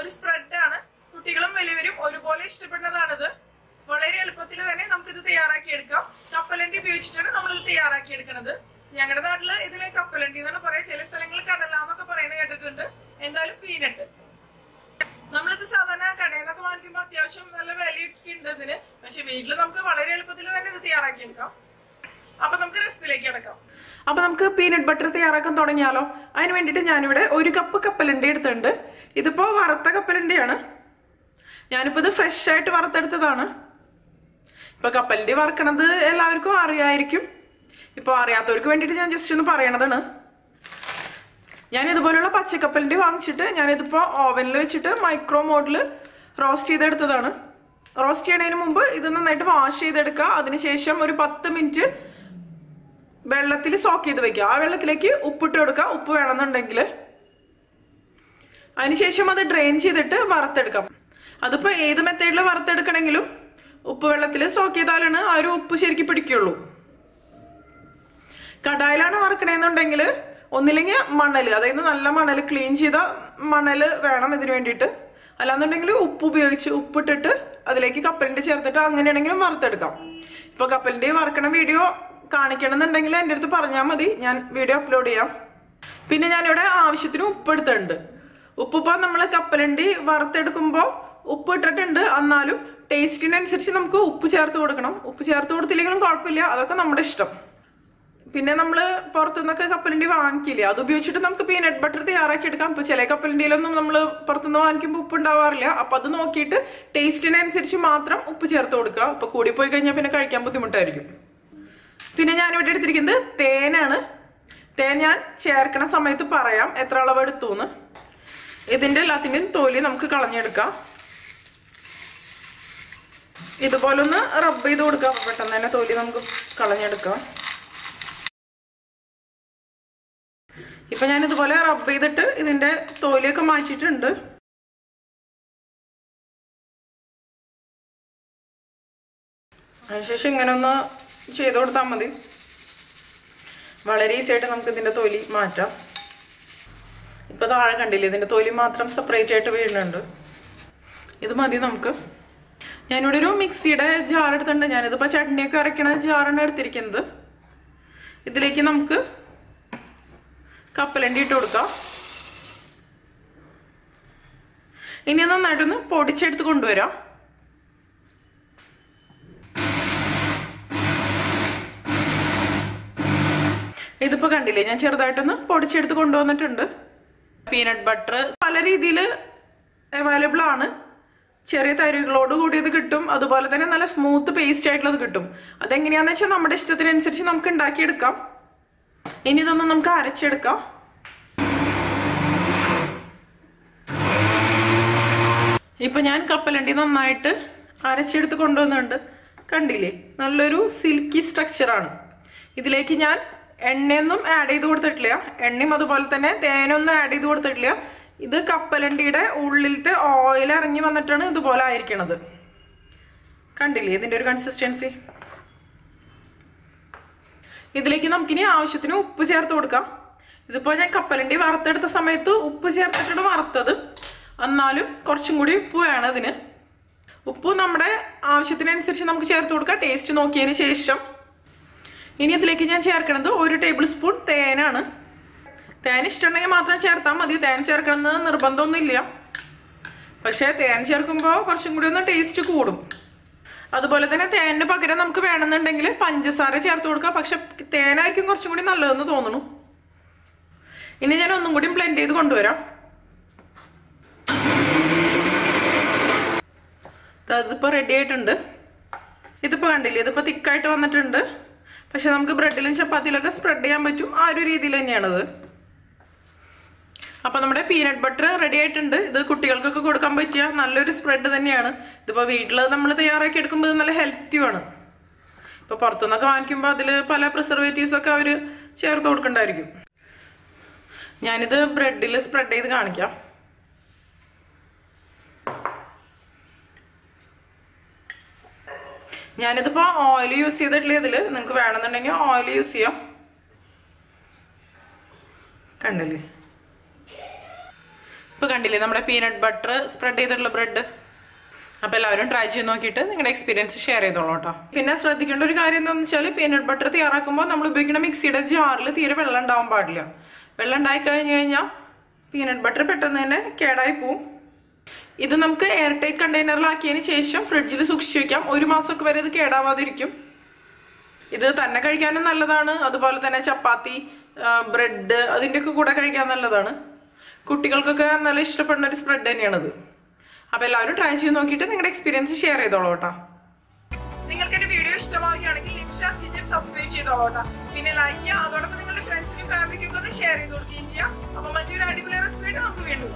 ഒരു സ്പ്രെഡാണ്. കുട്ടികളും വലിയവരും ഒരുപോലെ ഇഷ്ടപ്പെടുന്നതാണിത്. വളരെ എളുപ്പത്തിൽ തന്നെ നമുക്കിത് തയ്യാറാക്കി എടുക്കാം. കപ്പലണ്ടി ഉപയോഗിച്ചിട്ടാണ് നമ്മളിത് തയ്യാറാക്കി എടുക്കുന്നത്. ഞങ്ങളുടെ നാട്ടില് ഇതിനെ കപ്പലണ്ടി എന്നാണ് പറയാ. ചില സ്ഥലങ്ങളിൽ കടലാന്നൊക്കെ പറയുന്നത് കേട്ടിട്ടുണ്ട്. എന്തായാലും പീനട്ട്. നമ്മളിത് സാധാരണ കടയിൽ നിന്നൊക്കെ വാങ്ങിക്കുമ്പോൾ അത്യാവശ്യം നല്ല വിലയൊക്കെ ഉണ്ട് ഇതിന്. പക്ഷെ വീട്ടിൽ നമുക്ക് വളരെ എളുപ്പത്തിൽ തന്നെ ഇത് തയ്യാറാക്കി എടുക്കാം. അപ്പൊ നമുക്ക് റെസിപ്പിയിലേക്ക് കിടക്കാം. അപ്പൊ നമുക്ക് പീനട്ട് ബട്ടർ തയ്യാറാക്കാൻ തുടങ്ങിയാലോ? അതിന് വേണ്ടിയിട്ട് ഞാനിവിടെ 1 കപ്പ് കപ്പലണ്ടി എടുത്തിട്ടുണ്ട്. ഇതിപ്പോ വറുത്ത കപ്പലണ്ടിയാണ്. ഞാനിപ്പോ ഇത് ഫ്രഷ് ആയിട്ട് വറുത്തെടുത്തതാണ്. ഇപ്പൊ കപ്പലണ്ടി വറുക്കണത് എല്ലാവർക്കും അറിയായിരിക്കും. ഇപ്പൊ അറിയാത്തവർക്ക് വേണ്ടിയിട്ട് ഞാൻ ജസ്റ്റ് ഒന്ന് പറയണതാണ്. ഞാൻ ഇതുപോലുള്ള പച്ചക്കപ്പലണ്ടി വാങ്ങിച്ചിട്ട് ഞാനിതിപ്പോ ഓവനിൽ വെച്ചിട്ട് മൈക്രോ മോഡിൽ റോസ്റ്റ് ചെയ്തെടുത്തതാണ്. റോസ്റ്റ് ചെയ്യണതിന് മുമ്പ് ഇത് നന്നായിട്ട് വാഷ് ചെയ്തെടുക്കുക. അതിനുശേഷം ഒരു 10 മിനിറ്റ് വെള്ളത്തിൽ സോക്ക് ചെയ്ത് വെക്കുക. ആ വെള്ളത്തിലേക്ക് ഉപ്പിട്ട് കൊടുക്കുക, ഉപ്പ് വേണമെന്നുണ്ടെങ്കിൽ. അതിനുശേഷം അത് ഡ്രെയിൻ ചെയ്തിട്ട് വറുത്തെടുക്കാം. അതിപ്പോ ഏത് മെത്തേഡിൽ വറുത്തെടുക്കണമെങ്കിലും ഉപ്പ് വെള്ളത്തിൽ സോക്ക് ചെയ്താലാണ് ആ ഒരു ഉപ്പ് ശരിക്കും പിടിക്കുള്ളൂ. കടായിലാണ് വറുക്കണമെന്നുണ്ടെങ്കിൽ ഒന്നില്ലെങ്കിൽ മണൽ, അതായത് നല്ല മണൽ, ക്ലീൻ ചെയ്ത മണൽ വേണം ഇതിന് വേണ്ടിയിട്ട്. അല്ലാന്നുണ്ടെങ്കിൽ ഉപ്പ് ഉപയോഗിച്ച് ഉപ്പിട്ടിട്ട് അതിലേക്ക് കപ്പലണ്ടി ചേർത്തിട്ട് അങ്ങനെയാണെങ്കിലും വറുത്തെടുക്കാം. ഇപ്പൊ കപ്പലണ്ടി വറുക്കണ വീഡിയോ കാണിക്കണമെന്നുണ്ടെങ്കിൽ എൻ്റെ അടുത്ത് പറഞ്ഞാൽ മതി, ഞാൻ വീഡിയോ അപ്ലോഡ് ചെയ്യാം. പിന്നെ ഞാനിവിടെ ആവശ്യത്തിന് ഉപ്പ് എടുത്തിട്ടുണ്ട്. ഉപ്പിപ്പോ നമ്മൾ കപ്പലണ്ടി വറുത്തെടുക്കുമ്പോൾ ഉപ്പ് ഇട്ടിട്ടുണ്ട്. എന്നാലും ടേസ്റ്റിനനുസരിച്ച് നമുക്ക് ഉപ്പ് ചേർത്ത് കൊടുക്കണം. ഉപ്പ് ചേർത്ത് കൊടുത്തില്ലെങ്കിലും കുഴപ്പമില്ല, അതൊക്കെ നമ്മുടെ ഇഷ്ടം. പിന്നെ നമ്മൾ പുറത്തുനിന്നൊക്കെ കപ്പലണ്ടി വാങ്ങിക്കില്ല, അത് ഉപയോഗിച്ചിട്ട് നമുക്ക് പീനട്ട് ബട്ടർ തയ്യാറാക്കി എടുക്കാം. ഇപ്പൊ ചില കപ്പലണ്ടിയിലൊന്നും നമ്മൾ പുറത്തുനിന്ന് വാങ്ങിക്കുമ്പോൾ ഉപ്പ് ഉണ്ടാവാറില്ല. അപ്പൊ അത് നോക്കിയിട്ട് ടേസ്റ്റിനനുസരിച്ച് മാത്രം ഉപ്പ് ചേർത്ത് കൊടുക്കുക. ഇപ്പൊ കൂടിപ്പോയി കഴിഞ്ഞാൽ പിന്നെ കഴിക്കാൻ ബുദ്ധിമുട്ടായിരിക്കും. പിന്നെ ഞാനിവിടെ എടുത്തിരിക്കുന്നത് തേനാണ്. തേൻ ഞാൻ ചേർക്കണ സമയത്ത് പറയാം എത്ര അളവ് എടുത്തുന്ന്. ഇതിന്റെ എല്ലാത്തിൻ്റെയും തൊലി നമുക്ക് കളഞ്ഞെടുക്കാം. ഇതുപോലെ ഒന്ന് റബ്ബ് ചെയ്ത് കൊടുക്കാം. പെട്ടെന്ന് തന്നെ തൊലി നമുക്ക് കളഞ്ഞെടുക്കാം. ഇപ്പൊ ഞാൻ ഇതുപോലെ റബ്ബ് ചെയ്തിട്ട് ഇതിന്റെ തൊലിയൊക്കെ മാറ്റിയിട്ടുണ്ട്. അതിനുശേഷം ഇങ്ങനെ ഒന്ന് ചെയ്ത് കൊടുത്താൽ മതി. വളരെ ഈസി ആയിട്ട് നമുക്ക് ഇതിന്റെ തൊലി മാറ്റാം. ഇപ്പൊ താഴെ കണ്ടില്ലേ, ഇതിന്റെ തൊലി മാത്രം സെപ്പറേറ്റ് ആയിട്ട് വീഴുന്നുണ്ട്. ഇത് മതി നമുക്ക്. ഞാനിവിടെ ഒരു മിക്സിയുടെ ജാർ എടുത്തിട്ടുണ്ട്. ഞാനിതിപ്പോ ചട്നിയൊക്കെ അരയ്ക്കണ ജാറാണ് എടുത്തിരിക്കുന്നത്. ഇതിലേക്ക് നമുക്ക് കപ്പലണ്ടി ഇട്ട് കൊടുക്കാം. ഇനി നന്നായിട്ടൊന്ന് പൊടിച്ചെടുത്ത് കൊണ്ടുവരാം. ഇതിപ്പോ കണ്ടില്ലേ, ഞാൻ ചെറുതായിട്ടൊന്ന് പൊടിച്ചെടുത്ത് കൊണ്ടുവന്നിട്ടുണ്ട്. പീനട്ട് ബട്ടർ പല രീതിയിൽ അവൈലബിൾ ആണ്. ചെറിയ തരികളോട് കൂടിയത് കിട്ടും, അതുപോലെ തന്നെ നല്ല സ്മൂത്ത് പേസ്റ്റ് ആയിട്ടുള്ളത് കിട്ടും. അതെങ്ങനെയാന്ന് വെച്ചാൽ നമ്മുടെ ഇഷ്ടത്തിനനുസരിച്ച് നമുക്ക് ഉണ്ടാക്കിയെടുക്കാം. ഇനി ഇതൊന്ന് നമുക്ക് അരച്ചെടുക്കാം. ഇപ്പൊ ഞാൻ കപ്പലണ്ടി നന്നായിട്ട് അരച്ചെടുത്ത് കൊണ്ടുവന്നുണ്ട്. കണ്ടില്ലേ, നല്ലൊരു സിൽക്കി സ്ട്രക്ചറാണ്. ഇതിലേക്ക് ഞാൻ എണ്ണയൊന്നും ആഡ് ചെയ്ത് കൊടുത്തിട്ടില്ല. എണ്ണയും അതുപോലെ തന്നെ തേനൊന്നും ആഡ് ചെയ്ത് കൊടുത്തിട്ടില്ല. ഇത് കപ്പലണ്ടിയുടെ ഉള്ളിലത്തെ ഓയിൽ ഇറങ്ങി വന്നിട്ടാണ് ഇതുപോലെ ആയിരിക്കണത്. കണ്ടില്ലേ ഇതിന്റെ ഒരു കൺസിസ്റ്റൻസി. ഇതിലേക്ക് നമുക്കിനി ആവശ്യത്തിന് ഉപ്പ് ചേർത്ത് കൊടുക്കാം. ഇതിപ്പോ ഞാൻ കപ്പലണ്ടി വറുത്തെടുത്ത സമയത്ത് ഉപ്പ് ചേർത്തിട്ടാണ് വറുത്തത്. എന്നാലും കുറച്ചും കൂടി ഉപ്പ് വേണം ഇതിന്. ഉപ്പ് നമ്മുടെ ആവശ്യത്തിനനുസരിച്ച് നമുക്ക് ചേർത്ത് കൊടുക്കാം, ടേസ്റ്റ് നോക്കിയതിന് ശേഷം. ഇനി ഇതിലേക്ക് ഞാൻ ചേർക്കുന്നത് 1 ടേബിൾ സ്പൂൺ തേനാണ്. തേൻ ഇഷ്ടമുണ്ടെങ്കിൽ മാത്രം ചേർത്താൽ മതി. തേൻ ചേർക്കണമെന്ന് നിർബന്ധമൊന്നുമില്ല. പക്ഷേ തേൻ ചേർക്കുമ്പോൾ കുറച്ചും കൂടി ഒന്ന് ടേസ്റ്റ് കൂടും. അതുപോലെ തന്നെ തേനിന് പകരം നമുക്ക് വേണമെന്നുണ്ടെങ്കിൽ പഞ്ചസാര ചേർത്ത് കൊടുക്കാം. പക്ഷെ തേനായിരിക്കും കുറച്ചും കൂടി നല്ലതെന്ന് തോന്നുന്നു. ഇനി ഞാൻ ഒന്നും കൂടി ബ്ലെൻഡ് ചെയ്ത് കൊണ്ടുവരാം. ഇതിപ്പോൾ റെഡി ആയിട്ടുണ്ട്. ഇതിപ്പോൾ കണ്ടില്ലേ, ഇതിപ്പോൾ തിക്കായിട്ട് വന്നിട്ടുണ്ട്. പക്ഷെ നമുക്ക് ബ്രെഡിലും ചപ്പാത്തിയിലൊക്കെ സ്പ്രെഡ് ചെയ്യാൻ പറ്റും. ആ ഒരു രീതിയിൽ തന്നെയാണത്. അപ്പൊ നമ്മുടെ പീനട്ട് ബട്ടർ റെഡി ആയിട്ടുണ്ട്. ഇത് കുട്ടികൾക്കൊക്കെ കൊടുക്കാൻ പറ്റിയ നല്ലൊരു സ്പ്രെഡ് തന്നെയാണ്. ഇതിപ്പോ വീട്ടിൽ നമ്മൾ തയ്യാറാക്കി എടുക്കുമ്പോൾ ഇത് നല്ല ഹെൽത്തിയുമാണ്. ഇപ്പൊ പുറത്തുനിന്നൊക്കെ വാങ്ങിക്കുമ്പോൾ അതിൽ പല പ്രിസർവേറ്റീവ്സ് ഒക്കെ അവർ ചേർത്ത് കൊടുക്കണ്ടായിരിക്കും. ഞാനിത് ബ്രെഡിൽ സ്പ്രെഡ് ചെയ്ത് കാണിക്കാം. ഞാനിതിപ്പോ ഓയിൽ യൂസ് ചെയ്തിട്ടില്ല. ഇതില് നിങ്ങൾക്ക് വേണമെന്നുണ്ടെങ്കിൽ ഓയിൽ യൂസ് ചെയ്യാം. കണ്ടില്ലേ, ഇപ്പൊ ഇപ്പൊ കണ്ടില്ലേ നമ്മുടെ പീനട്ട് ബട്ടർ സ്പ്രെഡ് ചെയ്തിട്ടുള്ള ബ്രെഡ്. അപ്പൊ എല്ലാവരും ട്രൈ ചെയ്ത് നോക്കിയിട്ട് നിങ്ങളുടെ എക്സ്പീരിയൻസ് ഷെയർ ചെയ്തോളൂ കേട്ടോ. പിന്നെ ശ്രദ്ധിക്കേണ്ട ഒരു കാര്യം എന്താണെന്ന് വെച്ചാൽ പീനട്ട് ബട്ടർ തയ്യാറാക്കുമ്പോൾ നമ്മൾ ഉപയോഗിക്കുന്ന മിക്സിയുടെ ജാറിൽ തീരെ വെള്ളം ഉണ്ടാവാൻ പാടില്ല. വെള്ളം ഉണ്ടായി കഴിഞ്ഞാൽ പീനട്ട് ബട്ടർ പെട്ടെന്ന് തന്നെ കേടായി പോവും. ഇത് നമുക്ക് എയർ ടൈറ്റ് കണ്ടെയ്നറിലാക്കിയതിന് ശേഷം ഫ്രിഡ്ജിൽ സൂക്ഷിച്ചു വെക്കാം. 1 മാസമൊക്കെ വരെ ഇത് കേടാവാതിരിക്കും. ഇത് തന്നെ കഴിക്കാനും നല്ലതാണ്. അതുപോലെ തന്നെ ചപ്പാത്തി, ബ്രെഡ് അതിൻ്റെയൊക്കെ കൂടെ കഴിക്കാൻ നല്ലതാണ്. കുട്ടികൾക്കൊക്കെ നല്ല ഇഷ്ടപ്പെടുന്ന ഒരു സ്പ്രെഡ് തന്നെയാണിത്. അപ്പൊ എല്ലാവരും ട്രൈ ചെയ്ത് നോക്കിയിട്ട് നിങ്ങളുടെ എക്സ്പീരിയൻസ് ഷെയർ ചെയ്തോളൂ കേട്ടോ. നിങ്ങൾക്ക് എന്റെ വീഡിയോ ഇഷ്ടമാവുകയാണെങ്കിൽ ലിംഷാസ് കിച്ചൺ സബ്സ്ക്രൈബ് ചെയ്തോളൂ കേട്ടോ. പിന്നെ ലൈക്ക് ചെയ്യുക. അതോടൊപ്പം നിങ്ങളുടെ ഫ്രണ്ട്സിനും ഫാമിലിക്കും ഒക്കെ ഷെയർ ചെയ്ത് കൊടുക്കുകയും ചെയ്യാം. അപ്പൊ മറ്റൊരു അടിപൊളി റെസിപ്പി ആയിട്ട് നമുക്ക് വീണ്ടും